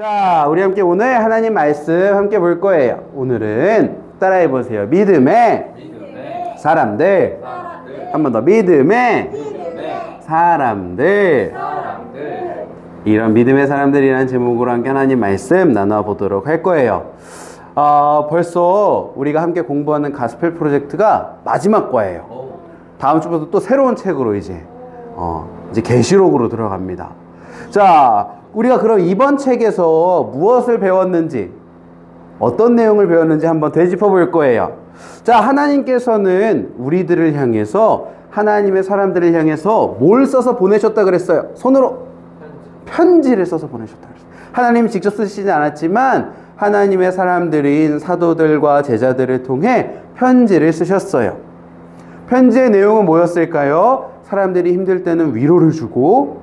자, 우리 함께 오늘 하나님 말씀 함께 볼 거예요. 오늘은 따라해 보세요. 믿음의 사람들. 한 번 더. 믿음의 사람들. 이런 믿음의 사람들이라는 제목으로 함께 하나님 말씀 나눠보도록 할 거예요. 벌써 우리가 함께 공부하는 가스펠 프로젝트가 마지막 과예요. 다음 주부터 또 새로운 책으로 이제 계시록으로 들어갑니다. 자, 우리가 그럼 이번 책에서 무엇을 배웠는지, 어떤 내용을 배웠는지 한번 되짚어 볼 거예요. 자, 하나님께서는 우리들을 향해서, 하나님의 사람들을 향해서 뭘 써서 보내셨다 그랬어요? 손으로 편지를 써서 보내셨다 그랬어요. 하나님이 직접 쓰시지 않았지만 하나님의 사람들인 사도들과 제자들을 통해 편지를 쓰셨어요. 편지의 내용은 뭐였을까요? 사람들이 힘들 때는 위로를 주고,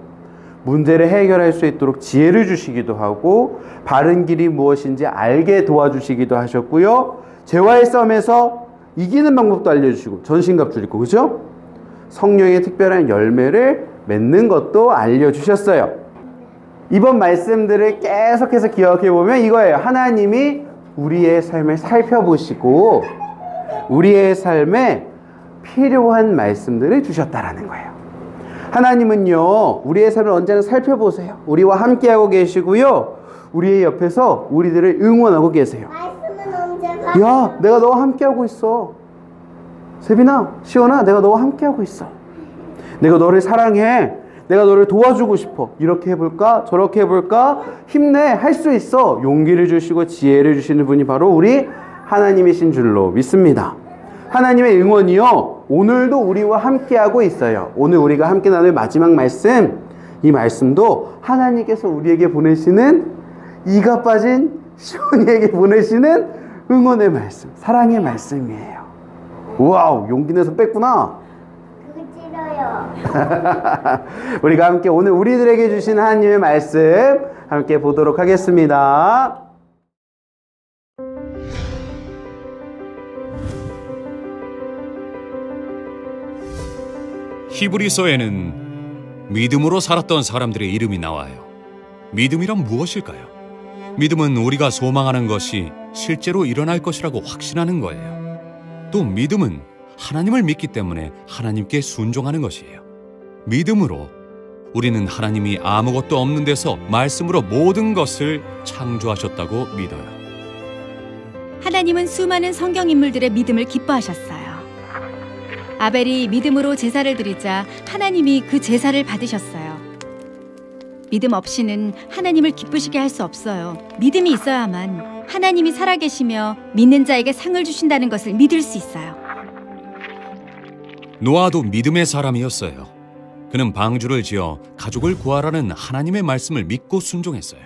문제를 해결할 수 있도록 지혜를 주시기도 하고, 바른 길이 무엇인지 알게 도와주시기도 하셨고요. 죄와의 싸움에서 이기는 방법도 알려주시고, 전신갑 주시고, 그죠? 성령의 특별한 열매를 맺는 것도 알려주셨어요. 이번 말씀들을 계속해서 기억해보면 이거예요. 하나님이 우리의 삶을 살펴보시고 우리의 삶에 필요한 말씀들을 주셨다라는 거예요. 하나님은요, 우리의 삶을 언제나 살펴보세요. 우리와 함께하고 계시고요, 우리의 옆에서 우리들을 응원하고 계세요. 말씀은 언제가? 야, 내가 너와 함께하고 있어. 세빈아, 시원아, 내가 너와 함께하고 있어. 내가 너를 사랑해. 내가 너를 도와주고 싶어. 이렇게 해볼까? 저렇게 해볼까? 힘내. 할 수 있어. 용기를 주시고 지혜를 주시는 분이 바로 우리 하나님이신 줄로 믿습니다. 하나님의 응원이요, 오늘도 우리와 함께하고 있어요. 오늘 우리가 함께 나눌 마지막 말씀, 이 말씀도 하나님께서 우리에게 보내시는, 이가 빠진 시온이에게 보내시는 응원의 말씀, 사랑의 말씀이에요. 와우, 용기 내서 뺐구나. 그거 싫어요. 우리가 함께 오늘 우리들에게 주신 하나님의 말씀 함께 보도록 하겠습니다. 히브리서에는 믿음으로 살았던 사람들의 이름이 나와요. 믿음이란 무엇일까요? 믿음은 우리가 소망하는 것이 실제로 일어날 것이라고 확신하는 거예요. 또 믿음은 하나님을 믿기 때문에 하나님께 순종하는 것이에요. 믿음으로 우리는 하나님이 아무것도 없는 데서 말씀으로 모든 것을 창조하셨다고 믿어요. 하나님은 수많은 성경 인물들의 믿음을 기뻐하셨어요. 아벨이 믿음으로 제사를 드리자 하나님이 그 제사를 받으셨어요. 믿음 없이는 하나님을 기쁘시게 할 수 없어요. 믿음이 있어야만 하나님이 살아계시며 믿는 자에게 상을 주신다는 것을 믿을 수 있어요. 노아도 믿음의 사람이었어요. 그는 방주를 지어 가족을 구하라는 하나님의 말씀을 믿고 순종했어요.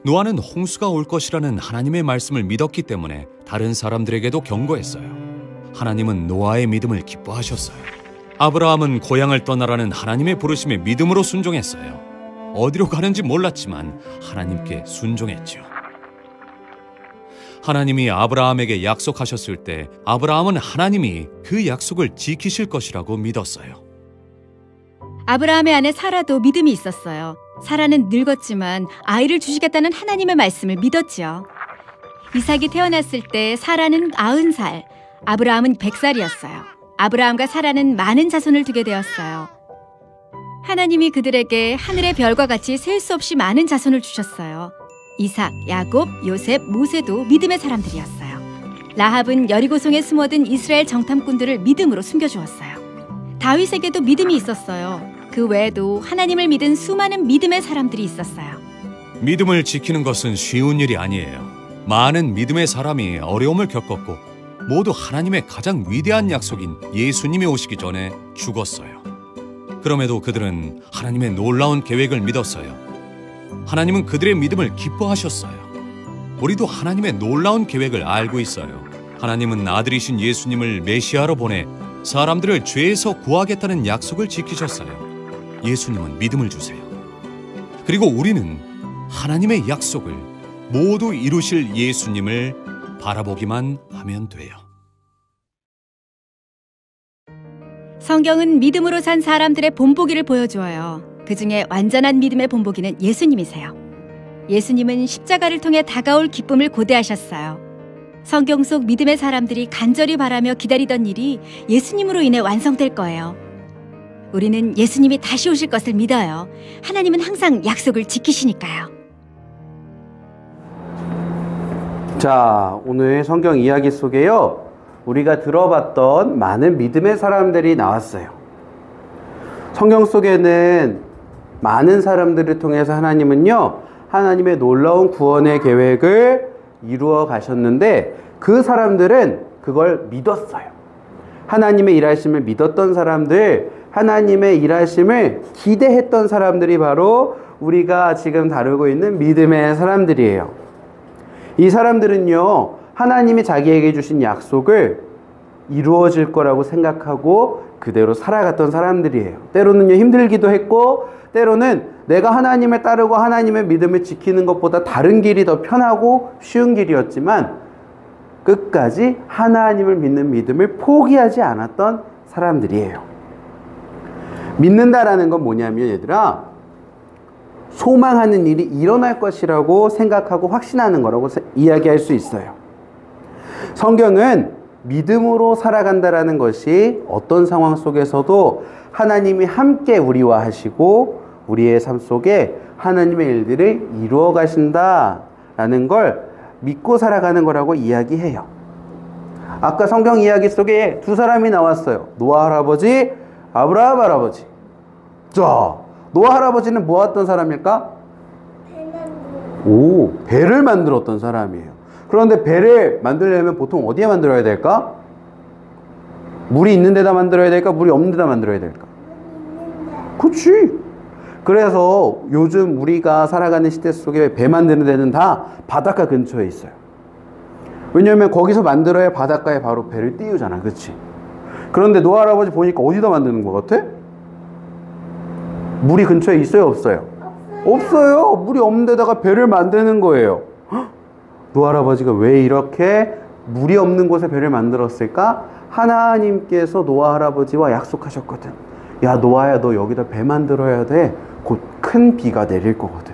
노아는 홍수가 올 것이라는 하나님의 말씀을 믿었기 때문에 다른 사람들에게도 경고했어요. 하나님은 노아의 믿음을 기뻐하셨어요. 아브라함은 고향을 떠나라는 하나님의 부르심에 믿음으로 순종했어요. 어디로 가는지 몰랐지만 하나님께 순종했죠. 하나님이 아브라함에게 약속하셨을 때 아브라함은 하나님이 그 약속을 지키실 것이라고 믿었어요. 아브라함의 아내 사라도 믿음이 있었어요. 사라는 늙었지만 아이를 주시겠다는 하나님의 말씀을 믿었지요. 이삭이 태어났을 때 사라는 90살, 아브라함은 100살이었어요. 아브라함과 사라는 많은 자손을 두게 되었어요. 하나님이 그들에게 하늘의 별과 같이 셀 수 없이 많은 자손을 주셨어요. 이삭, 야곱, 요셉, 모세도 믿음의 사람들이었어요. 라합은 여리고성에 숨어든 이스라엘 정탐꾼들을 믿음으로 숨겨주었어요. 다윗에게도 믿음이 있었어요. 그 외에도 하나님을 믿은 수많은 믿음의 사람들이 있었어요. 믿음을 지키는 것은 쉬운 일이 아니에요. 많은 믿음의 사람이 어려움을 겪었고 모두 하나님의 가장 위대한 약속인 예수님이 오시기 전에 죽었어요. 그럼에도 그들은 하나님의 놀라운 계획을 믿었어요. 하나님은 그들의 믿음을 기뻐하셨어요. 우리도 하나님의 놀라운 계획을 알고 있어요. 하나님은 아들이신 예수님을 메시아로 보내 사람들을 죄에서 구하겠다는 약속을 지키셨어요. 예수님은 믿음을 주세요. 그리고 우리는 하나님의 약속을 모두 이루실 예수님을 바라보기만 하면 돼요. 성경은 믿음으로 산 사람들의 본보기를 보여주어요. 그 중에 완전한 믿음의 본보기는 예수님이세요. 예수님은 십자가를 통해 다가올 기쁨을 고대하셨어요. 성경 속 믿음의 사람들이 간절히 바라며 기다리던 일이 예수님으로 인해 완성될 거예요. 우리는 예수님이 다시 오실 것을 믿어요. 하나님은 항상 약속을 지키시니까요. 자, 오늘 성경 이야기 속에요, 우리가 들어봤던 많은 믿음의 사람들이 나왔어요. 성경 속에는 많은 사람들을 통해서 하나님은요, 하나님의 놀라운 구원의 계획을 이루어 가셨는데, 그 사람들은 그걸 믿었어요. 하나님의 일하심을 믿었던 사람들, 하나님의 일하심을 기대했던 사람들이 바로 우리가 지금 다루고 있는 믿음의 사람들이에요. 이 사람들은요, 하나님이 자기에게 주신 약속을 이루어질 거라고 생각하고 그대로 살아갔던 사람들이에요. 때로는요, 힘들기도 했고, 때로는 내가 하나님을 따르고 하나님의 믿음을 지키는 것보다 다른 길이 더 편하고 쉬운 길이었지만, 끝까지 하나님을 믿는 믿음을 포기하지 않았던 사람들이에요. 믿는다라는 건 뭐냐면, 얘들아, 소망하는 일이 일어날 것이라고 생각하고 확신하는 거라고 이야기할 수 있어요. 성경은 믿음으로 살아간다라는 것이 어떤 상황 속에서도 하나님이 함께 우리와 하시고 우리의 삶 속에 하나님의 일들을 이루어 가신다라는 걸 믿고 살아가는 거라고 이야기해요. 아까 성경 이야기 속에 두 사람이 나왔어요. 노아 할아버지, 아브라함 할아버지. 자, 노아 할아버지는 뭐 했던 사람일까? 배를 만들었던 사람이에요. 그런데 배를 만들려면 보통 어디에 만들어야 될까? 물이 있는 데다 만들어야 될까? 물이 없는 데다 만들어야 될까? 그치. 그래서 요즘 우리가 살아가는 시대 속에 배 만드는 데는 다 바닷가 근처에 있어요. 왜냐면 거기서 만들어야 바닷가에 바로 배를 띄우잖아. 그치? 그런데 노아 할아버지 보니까 어디다 만드는 것 같아? 물이 근처에 있어요, 없어요? 없어요. 물이 없는 데다가 배를 만드는 거예요. 노아 할아버지가 왜 이렇게 물이 없는 곳에 배를 만들었을까? 하나님께서 노아 할아버지와 약속하셨거든. 야, 노아야, 너 여기다 배 만들어야 돼. 곧 큰 비가 내릴 거거든.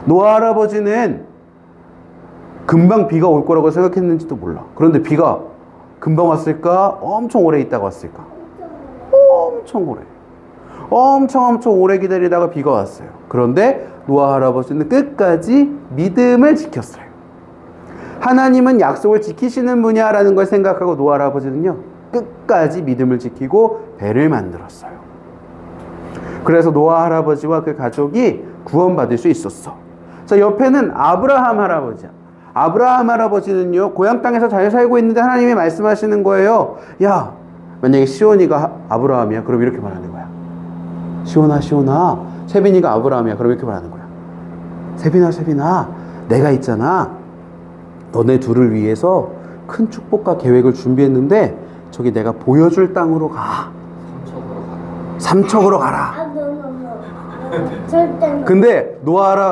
노아 할아버지는 금방 비가 올 거라고 생각했는지도 몰라. 그런데 비가 금방 왔을까? 엄청 오래 있다가 왔을까? 엄청 오래. 엄청 오래 기다리다가 비가 왔어요. 그런데 노아 할아버지는 끝까지 믿음을 지켰어요. 하나님은 약속을 지키시는 분야라는 걸 생각하고 노아 할아버지는요, 끝까지 믿음을 지키고 배를 만들었어요. 그래서 노아 할아버지와 그 가족이 구원받을 수 있었어. 자, 옆에는 아브라함 할아버지야. 아브라함 할아버지는요, 고향 땅에서 잘 살고 있는데 하나님이 말씀하시는 거예요. 야, 만약에 시온이가 아브라함이야, 그럼 이렇게 말하는 거야. 시온아, 세빈이가 아브라함이야, 그럼 이렇게 말하는 거야. 세빈아, 내가 있잖아, 너네 둘을 위해서 큰 축복과 계획을 준비했는데 저기 내가 보여줄 땅으로 가. 삼척으로 가라. 근데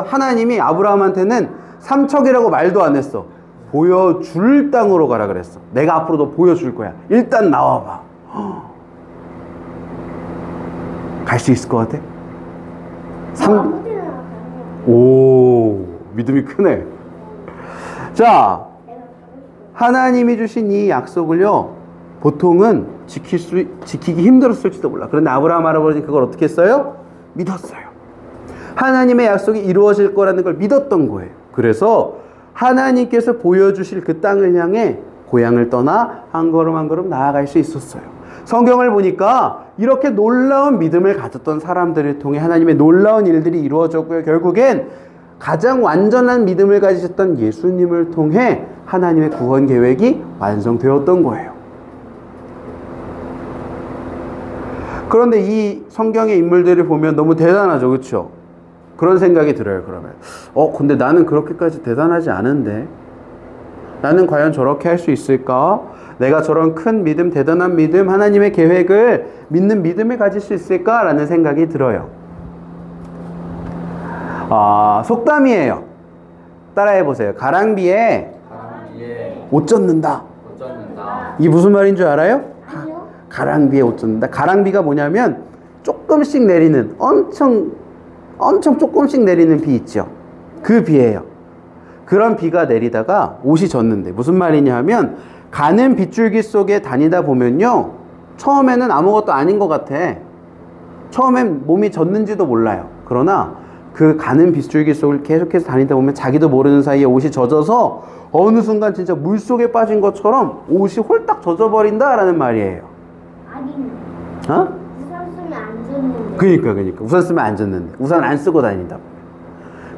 하나님이 아브라함한테는 삼척이라고 말도 안 했어. 보여줄 땅으로 가라 그랬어. 내가 앞으로 너 보여줄 거야. 일단 나와봐. 갈 수 있을 것 같아? 오, 믿음이 크네. 자, 하나님이 주신 이 약속을요, 보통은 지키기 힘들었을지도 몰라. 그런데 아브라함 할아버지는 그걸 어떻게 했어요? 믿었어요. 하나님의 약속이 이루어질 거라는 걸 믿었던 거예요. 그래서 하나님께서 보여주실 그 땅을 향해 고향을 떠나 한 걸음 한 걸음 나아갈 수 있었어요. 성경을 보니까 이렇게 놀라운 믿음을 가졌던 사람들을 통해 하나님의 놀라운 일들이 이루어졌고요. 결국엔 가장 완전한 믿음을 가지셨던 예수님을 통해 하나님의 구원 계획이 완성되었던 거예요. 그런데 이 성경의 인물들을 보면 너무 대단하죠. 그렇죠? 그런 생각이 들어요. 그러면 근데 나는 그렇게까지 대단하지 않은데 나는 과연 저렇게 할 수 있을까? 내가 저런 큰 믿음, 대단한 믿음, 하나님의 계획을 믿는 믿음을 가질 수 있을까? 라는 생각이 들어요. 속담이에요. 따라해보세요. 가랑비에 옷 젖는다. 이게 무슨 말인 줄 알아요? 가랑비에 옷 젖는다. 가랑비가 뭐냐면 조금씩 내리는, 엄청 조금씩 내리는 비 있죠. 그 비예요. 그런 비가 내리다가 옷이 젖는데 무슨 말이냐 하면 가는 빗줄기 속에 다니다 보면요. 처음에는 아무것도 아닌 것 같아. 처음엔 몸이 젖는지도 몰라요. 그러나 그 가는 빗줄기 속을 계속해서 다니다 보면 자기도 모르는 사이에 옷이 젖어서 어느 순간 진짜 물속에 빠진 것처럼 옷이 홀딱 젖어버린다라는 말이에요. 아니, 어? 우산 쓰면 안 젖는데. 그러니까 우산 쓰면 안 젖는데 우산 안 쓰고 다닌다.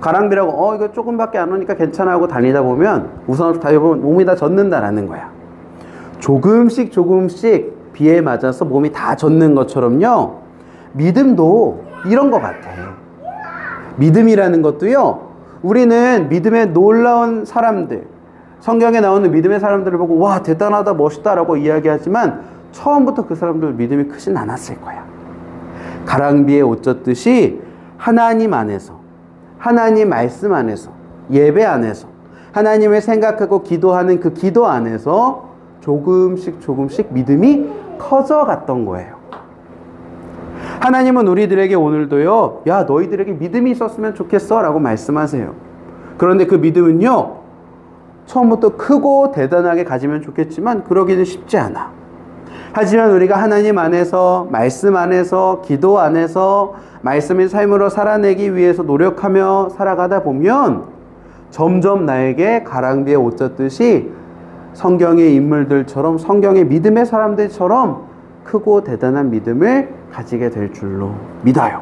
가랑비라고 이거 조금밖에 안 오니까 괜찮아 하고 다니다 보면 우산 없이 다니다 보면 몸이 다 젖는다라는 거야. 조금씩 비에 맞아서 몸이 다 젖는 것처럼요. 믿음도 이런 것 같아. 믿음이라는 것도요. 우리는 믿음의 놀라운 사람들, 성경에 나오는 믿음의 사람들을 보고 와 대단하다 멋있다라고 이야기하지만 처음부터 그 사람들 믿음이 크진 않았을 거야. 가랑비에 옷 젖듯이 하나님 안에서, 하나님 말씀 안에서, 예배 안에서, 하나님을 생각하고 기도하는 그 기도 안에서 조금씩 믿음이 커져갔던 거예요. 하나님은 우리들에게 오늘도요, 야 너희들에게 믿음이 있었으면 좋겠어 라고 말씀하세요. 그런데 그 믿음은요, 처음부터 크고 대단하게 가지면 좋겠지만 그러기는 쉽지 않아. 하지만 우리가 하나님 안에서, 말씀 안에서, 기도 안에서 말씀의 삶으로 살아내기 위해서 노력하며 살아가다 보면 점점 나에게 가랑비에 옷 젖듯이 성경의 인물들처럼, 성경의 믿음의 사람들처럼 크고 대단한 믿음을 가지게 될 줄로 믿어요.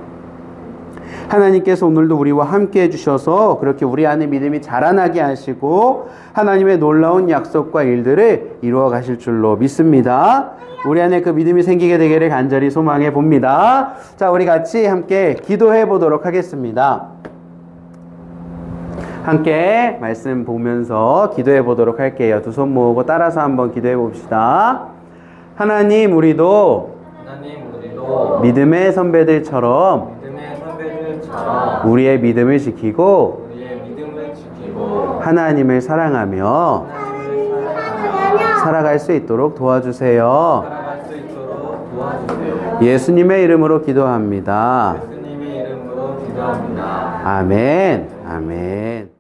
하나님께서 오늘도 우리와 함께 해주셔서 그렇게 우리 안에 믿음이 자라나게 하시고 하나님의 놀라운 약속과 일들을 이루어 가실 줄로 믿습니다. 우리 안에 그 믿음이 생기게 되기를 간절히 소망해 봅니다. 자, 우리 같이 함께 기도해 보도록 하겠습니다. 함께 말씀 보면서 기도해 보도록 할게요. 두 손 모으고 따라서 한번 기도해 봅시다. 하나님, 우리도 믿음의 선배들처럼 우리의 믿음을 지키고 하나님을 사랑하며 살아갈 수 있도록 도와주세요. 예수님의 이름으로 기도합니다. 아멘. 아멘.